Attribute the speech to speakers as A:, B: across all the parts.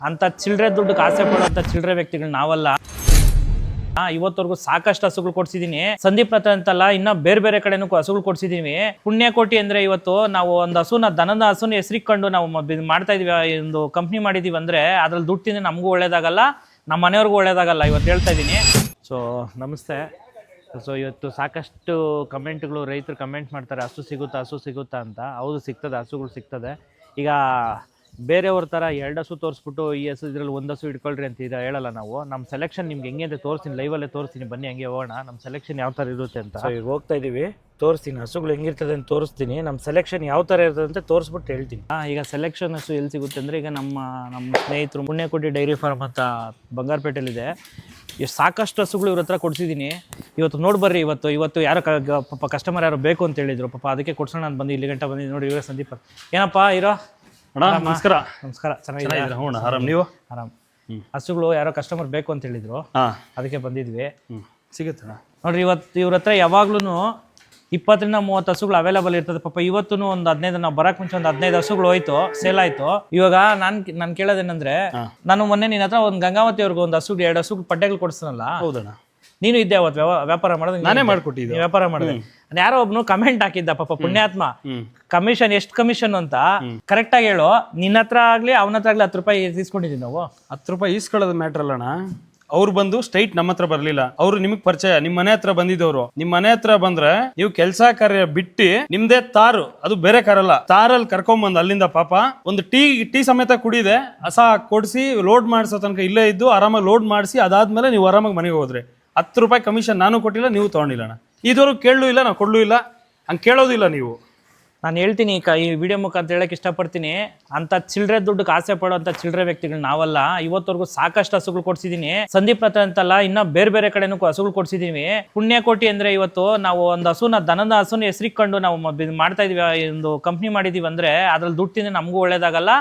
A: ಅಂತ ಚಿಲ್ಲರೆ ದುಡ್ಡು ಆಸೆ ಪಡುವಂತ ಚಿಲ್ಲರೆ ವ್ಯಕ್ತಿಗಳು ನಾವಲ್ಲ. ಇವತ್ತವರೆಗೂ ಸಾಕಷ್ಟು ಹಸುಗಳು ಕೊಡ್ಸಿದೀನಿ. ಸಂದೀಪ್ ಹತ್ರ ಅಂತಲ್ಲ, ಇನ್ನ ಬೇರೆ ಬೇರೆ ಕಡೆನೂ ಹಸುಗಳು ಕೊಡ್ಸಿದೀವಿ. ಪುಣ್ಯಕೋಟಿ ಅಂದ್ರೆ ಇವತ್ತು ನಾವು ಒಂದು ಹಸುನ ದನದ ಹಸುನ ಹೆಸರಿಕೊಂಡು ನಾವು ಮಾಡ್ತಾ ಇದೀವಿ, ಒಂದು ಕಂಪ್ನಿ ಮಾಡಿದೀವಿ ಅಂದ್ರೆ ಅದ್ರಲ್ಲಿ ದುಡ್ಡು ತಿಂದ್ರೆ ನಮಗೂ ಒಳ್ಳೇದಾಗಲ್ಲ, ನಮ್ಮ ಮನೆಯವ್ರಿಗೂ ಒಳ್ಳೇದಾಗಲ್ಲ. ಇವತ್ತು ಹೇಳ್ತಾ ಇದ್ದೀನಿ. ಸೊ ನಮಸ್ತೆ. ಸೊ ಇವತ್ತು ಸಾಕಷ್ಟು ಕಮೆಂಟ್ಗಳು, ರೈತರು ಕಮೆಂಟ್ ಮಾಡ್ತಾರೆ ಹಸು ಸಿಗುತ್ತಾ ಅಂತ. ಹೌದು, ಸಿಗ್ತದೆ, ಹಸುಗಳು ಸಿಗ್ತದೆ. ಈಗ ಬೇರೆಯವ್ರ ಥರ 2 ಹಸು ತೋರಿಸ್ಬಿಟ್ಟು ಈ ಹಸು ಇದ್ರಲ್ಲಿ 1 ಹಸು ಇಟ್ಕೊಳ್ರಿ ಅಂತ ಹೇಳಲ್ಲ ನಾವು. ನಮ್ಮ ಸೆಲೆಕ್ಷನ್ ನಿಮ್ಗೆ ಹೆಂಗೆ ಅಂತ ತೋರಿಸ್ತೀನಿ, ಲೈವಲ್ಲೇ ತೋರಿಸ್ತೀನಿ. ಬನ್ನಿ ಹಂಗೆ ಹೋಗೋಣ ನಮ್ಮ ಸೆಲೆಕ್ಷನ್ ಯಾವ ಥರ ಇರುತ್ತೆ ಅಂತ. ಈಗ ಹೋಗ್ತಾ ಇದ್ದೀವಿ, ತೋರಿಸ್ತೀನಿ ಹಸುಗಳು ಹೆಂಗಿರ್ತದೆ ಅಂತ ತೋರಿಸ್ತೀನಿ. ನಮ್ಮ ಸೆಲೆಕ್ಷನ್ ಯಾವ ಥರ ಇರ್ತದೆ ಅಂತ ತೋರಿಸ್ಬಿಟ್ಟು ಹೇಳ್ತೀನಿ. ಈಗ ಸೆಲೆಕ್ಷನ್ ಹಸು ಎಲ್ಲಿ ಸಿಗುತ್ತೆ ಅಂದರೆ, ಈಗ ನಮ್ಮ ಸ್ನೇಹಿತರು ಪುಣ್ಯಕೋಟಿ ಡೈರಿ ಫಾರ್ಮ್ ಅಂತ ಬಂಗಾರಪೇಟೆಯಲ್ಲಿದೆ. ಎಷ್ಟು ಸಾಕಷ್ಟು ಹಸುಗಳು ಇವ್ರ ಹತ್ರ ಕೊಡ್ಸಿದ್ದೀನಿ. ಇವತ್ತು ನೋಡ್ಬರ್ರಿ. ಇವತ್ತು ಯಾರೋ ಪಾಪ ಕಸ್ಟಮರ್ ಯಾರೋ ಬೇಕು ಅಂತ ಹೇಳಿದ್ರು, ಪಾಪ ಅದಕ್ಕೆ ಕೊಡ್ಸೋಣ ಅಂತ ಬಂದು ಇಲ್ಲಿ ಗಂಟೆ ಬಂದಿದ್ದು. ನೋಡಿ ಇವರೇ ಸಂದೀಪ್. ಏನಪ್ಪ ಇರೋ
B: ನಮಸ್ಕಾರ.
A: ನಮಸ್ಕಾರ, ಚೆನ್ನಾಗಿದ್ದೀರಾ?
B: ಆರಾಮ್, ನೀವು?
A: ಆರಾಮ್. ಹಸುಗಳು ಯಾರೋ ಕಸ್ಟಮರ್ ಬೇಕು ಅಂತ ಹೇಳಿದ್ರು, ಅದಕ್ಕೆ ಬಂದಿದ್ವಿ.
B: ಸಿಗುತ್ತೆ
A: ನೋಡ್ರಿ, ಇವತ್ತು ಇವ್ರ ಹತ್ರ ಯಾವಾಗ್ಲೂ 20 ರಿಂದ 30 ಹಸುಗಳು ಅವೈಲೇಬಲ್ ಇರ್ತದೆ. ಪಾಪ ಇವತ್ತು ಒಂದು 15, ನಾವು ಬರಕ್ ಮುಂಚೆ ಒಂದು 15 ಹಸುಗಳು ಹೋಯ್ತು, ಸೇಲ್ ಆಯ್ತು. ಇವಾಗ ನಾನು ಕೇಳೋದೇನಂದ್ರೆ, ನಾನು ಮೊನ್ನೆ ನಿನ್ನ ಹತ್ರ ಒಂದು ಗಂಗಾವತಿ ಅವ್ರಿಗೆ ಒಂದು ಹಸುಗಳು 2 ಹಸುಗಳು ಪಡ್ಡೆಗಳು ಕೊಡಿಸ್ತಾನಲ್ಲ.
B: ಹೌದಣ್ಣ,
A: ನೀನು ಇದ್ದೆ ಅವತ್ತು ವ್ಯಾಪಾರ ಮಾಡೋದು?
B: ನಾನೇ ಮಾಡ್ಕೊಟ್ಟಿದ್ದೆ.
A: ವ್ಯಾಪಾರ ಮಾಡಿದೆ. ಯಾರೋ ಒಬ್ನು ಕಮೆಂಟ್ ಹಾಕಿದ್ದ, ಪಾಪ ಪುಣ್ಯಾತ್ಮ. ಕಮಿಷನ್ ಎಷ್ಟು ಕಮಿಷನ್ ಅಂತ ಕರೆಕ್ಟ್ ಆಗಿ ಹೇಳು. ನಿನ್ನ ಹತ್ರ ಆಗ್ಲಿ ಅವನ ಹತ್ರ ಆಗ್ಲಿ 10 ರೂಪಾಯಿ ಇಸ್ಕೊಂಡಿದೀವಿ ನಾವು.
B: 10 ರೂಪಾಯಿ ಈಸ್ಕೊಳ್ಳೋದು ಮ್ಯಾಟ್ರ್ ಅಲ್ಲಣ್ಣ. ಅವ್ರು ಬಂದು ಸ್ಟ್ರೈಟ್ ನಮ್ಮ ಹತ್ರ ಬರ್ಲಿಲ್ಲ, ಅವ್ರು ನಿಮಗ್ ಪರಿಚಯ, ನಿಮ್ ಮನೆ ಹತ್ರ ಬಂದಿದ್ದವ್ರು. ನಿಮ್ ಮನೆ ಹತ್ರ ಬಂದ್ರೆ ನೀವು ಕೆಲಸ ಕಾರ್ಯ ಬಿಟ್ಟು ನಿಮ್ದೇ ತಾರು, ಅದು ಬೇರೆ ಕಾರಲ್ಲ, ತಾರಲ್ಲಿ ಕರ್ಕೊಂಡ್ ಅಲ್ಲಿಂದ ಪಾಪ ಒಂದು ಟೀ ಸಮೇತ ಕುಡಿದೆ ಹಸ ಕೊಡಿಸಿ ಲೋಡ್ ಮಾಡಿಸೋ ತನಕ ಇಲ್ಲೇ ಇದ್ದು ಆರಾಮಾಗಿ ಲೋಡ್ ಮಾಡಿಸಿ, ಅದಾದ್ಮೇಲೆ ನೀವು ಆರಾಮಾಗಿ ಮನೆಗೆ ಹೋದ್ರೆ. 10 ರೂಪಾಯಿ ಕಮಿಷನ್ ನಾನು ಕೊಟ್ಟಿಲ್ಲ, ನೀವು ತಗೊಂಡಿಲ್ಲಣ್ಣ. ಇದುವರೆಗೂ ಕೇಳಲೂ ಇಲ್ಲ, ನಾವು ಕೊಡ್ಲೂ ಇಲ್ಲ, ಹಂಗೆ ಕೇಳೋದು ಇಲ್ಲ ನೀವು.
A: ನಾನು ಹೇಳ್ತೀನಿ, ಈ ವಿಡಿಯೋ ಮುಖಾಂತ ಹೇಳಕ್ ಇಷ್ಟಪಡ್ತೀನಿ, ಅಂತ ಚಿಲ್ಲರೆ ದುಡ್ಡು ಆಸೆ ಪಡುವಂತ ಚಿಲ್ಲರೆ ವ್ಯಕ್ತಿಗಳು ನಾವಲ್ಲ. ಇವತ್ತವರೆಗೂ ಸಾಕಷ್ಟು ಹಸುಗಳು ಕೊಡ್ಸಿದೀನಿ. ಸಂದೀಪ್ ಹತ್ರ ಅಂತಲ್ಲ, ಇನ್ನ ಬೇರೆ ಬೇರೆ ಕಡೆನೂ ಹಸುಗಳು ಕೊಡ್ಸಿದೀವಿ. ಪುಣ್ಯಕೋಟಿ ಅಂದ್ರೆ ಇವತ್ತು ನಾವು ಒಂದು ಹಸುನ ದನದ ಹಸುನ ಹೆಸರಿಕೊಂಡು ನಾವು ಮಾಡ್ತಾ ಇದೀವಿ, ಒಂದು ಕಂಪ್ನಿ ಮಾಡಿದೀವಿ ಅಂದ್ರೆ ಅದ್ರಲ್ಲಿ ದುಡ್ಡು ತಿಂದ್ರೆ ನಮಗೂ ಒಳ್ಳೇದಾಗಲ್ಲ,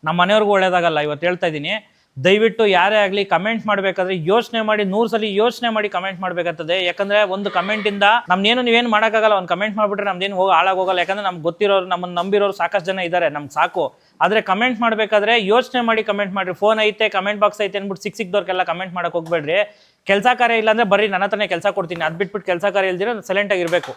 A: ನಮ್ಮ ಮನೆಯವ್ರಿಗೂ ಒಳ್ಳೇದಾಗಲ್ಲ. ಇವತ್ತು ಹೇಳ್ತಾ ಇದ್ದೀನಿ. ದಯವಿಟ್ಟು ಯಾರೇ ಆಗಲಿ ಕಮೆಂಟ್ ಮಾಡಬೇಕಾದ್ರೆ ಯೋಚನೆ ಮಾಡಿ, 100 ಸಲ ಯೋಚನೆ ಮಾಡಿ ಕಮೆಂಟ್ ಮಾಡಬೇಕಾಗ್ತದೆ. ಯಾಕಂದ್ರೆ ಒಂದು ಕಮೆಂಟಿಂದ ನಮ್ನೇನು ನೀವೇನು ಮಾಡೋಕ್ಕಾಗಲ್ಲ. ಒಂದು ಕಮೆಂಟ್ ಮಾಡಿಬಿಟ್ರೆ ನಮ್ದೇನು ಹಾಳಾಗೋಗಲ್ಲ. ಯಾಕಂದ್ರೆ ನಮ್ಗೆ ಗೊತ್ತಿರೋರು, ನಮ್ಮನ್ನು ನಂಬಿರೋರು ಸಾಕಷ್ಟು ಜನ ಇದ್ದಾರೆ, ನಮ್ಗೆ ಸಾಕು. ಆದರೆ ಕಮೆಂಟ್ ಮಾಡಬೇಕಾದ್ರೆ ಯೋಚನೆ ಮಾಡಿ ಕಮೆಂಟ್ ಮಾಡಿರಿ. ಫೋನ್ ಐತೆ, ಕಮೆಂಟ್ ಬಾಕ್ಸ್ ಐತೆ ಅಂದ್ಬಿಟ್ಟು ಸಿಕ್ದವ್ರಿಗೆಲ್ಲ ಕಮೆಂಟ್ ಮಾಡಕ್ಕೆ ಹೋಗ್ಬೇಡ್ರಿ. ಕೆಲಸ ಕಾರ್ಯ ಇಲ್ಲ ಅಂದ್ರೆ ಬರ್ರಿ, ನನ್ನ ಹತ್ರನೇ ಕೆಲಸ ಕೊಡ್ತೀನಿ. ಅದು ಬಿಟ್ಬಿಟ್ಟು ಕೆಲಸ ಕಾರ್ಯ ಇಲ್ದಿರೋ ಸೈಲೆಂಟ್ ಆಗಿರಬೇಕು.